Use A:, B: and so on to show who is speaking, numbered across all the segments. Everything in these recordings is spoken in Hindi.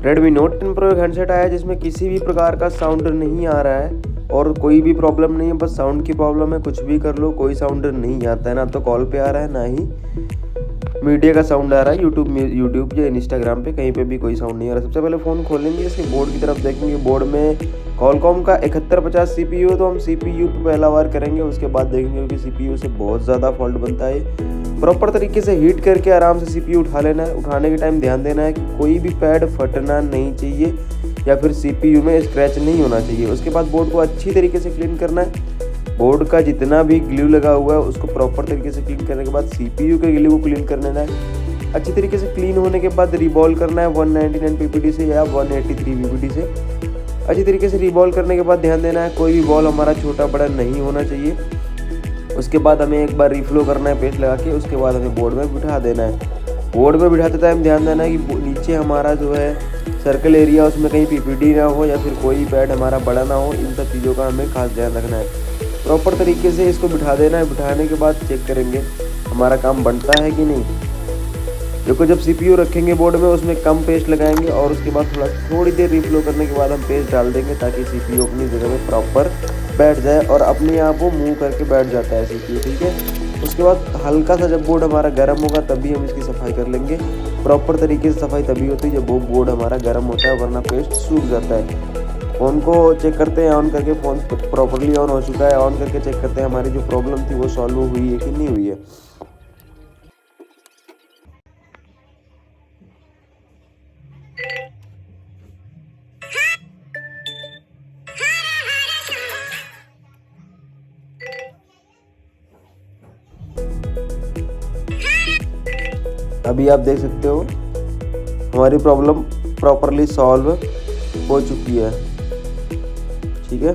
A: Redmi Note 10 Pro एक हैंडसेट आया है जिसमें किसी भी प्रकार का साउंड नहीं आ रहा है और कोई भी प्रॉब्लम नहीं है, बस साउंड की प्रॉब्लम है। कुछ भी कर लो कोई साउंड नहीं आता है, ना तो कॉल पे आ रहा है ना ही मीडिया का साउंड आ रहा है। यूट्यूब या इंस्टाग्राम पे कहीं पे भी कोई साउंड नहीं आ रहा। सबसे पहले फ़ोन खोलेंगे, इसके बोर्ड की तरफ देखेंगे। बोर्ड में Qualcomm का 7150 CPU है, तो हम CPU पे पहला वार करेंगे, उसके बाद देखेंगे कि CPU से बहुत ज़्यादा फॉल्ट बनता है। प्रॉपर तरीके से हीट करके आराम से CPU उठा लेना है। उठाने के टाइम ध्यान देना है कि कोई भी पैड फटना नहीं चाहिए या फिर CPU में स्क्रैच नहीं होना चाहिए। उसके बाद बोर्ड को अच्छी तरीके से क्लीन करना है। बोर्ड का जितना भी ग्लू लगा हुआ है उसको प्रॉपर तरीके से क्लीन करने के बाद CPU के ग्लू को क्लीन कर लेना है। अच्छी तरीके से क्लीन होने के बाद रिबॉल करना है 199 PPT से या 183 PPT से। अच्छी तरीके से रिबॉल करने के बाद ध्यान देना है कोई भी बॉल हमारा छोटा बड़ा नहीं होना चाहिए। उसके बाद हमें एक बार रिफ्लो करना है पेस्ट लगा के। उसके बाद हमें बोर्ड में बिठा देना है। बोर्ड में बिठाते टाइम ध्यान देना है कि नीचे हमारा जो है सर्कल एरिया उसमें कहीं PPT ना हो या फिर कोई पैड हमारा बड़ा ना हो। इन सब चीज़ों का हमें खास ध्यान रखना है। प्रॉपर तरीके से इसको बिठा देना है। बिठाने के बाद चेक करेंगे हमारा काम बनता है कि नहीं। देखो जब CPU रखेंगे बोर्ड में उसमें कम पेस्ट लगाएंगे और उसके बाद थोड़ी देर रिफ्लो करने के बाद हम पेस्ट डाल देंगे ताकि CPU अपनी जगह में प्रॉपर बैठ जाए और अपने आप वो मूव करके बैठ जाता है CPU, ठीक है। उसके बाद हल्का सा जब बोर्ड हमारा गर्म होगा तभी हम इसकी सफाई कर लेंगे। प्रॉपर तरीके से सफाई तभी होती है जब वो बोर्ड हमारा गर्म होता है, वरना पेस्ट सूख जाता है। फ़ोन को चेक करते हैं ऑन करके, फ़ोन प्रॉपरली ऑन हो चुका है, ऑन करके चेक करते हैं हमारी जो प्रॉब्लम थी वो सॉल्व हुई है कि नहीं हुई है। अभी आप देख सकते हो हमारी प्रॉब्लम प्रॉपरली सॉल्व हो चुकी है, ठीक है।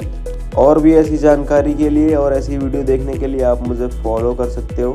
A: और भी ऐसी जानकारी के लिए और ऐसी वीडियो देखने के लिए आप मुझे फॉलो कर सकते हो।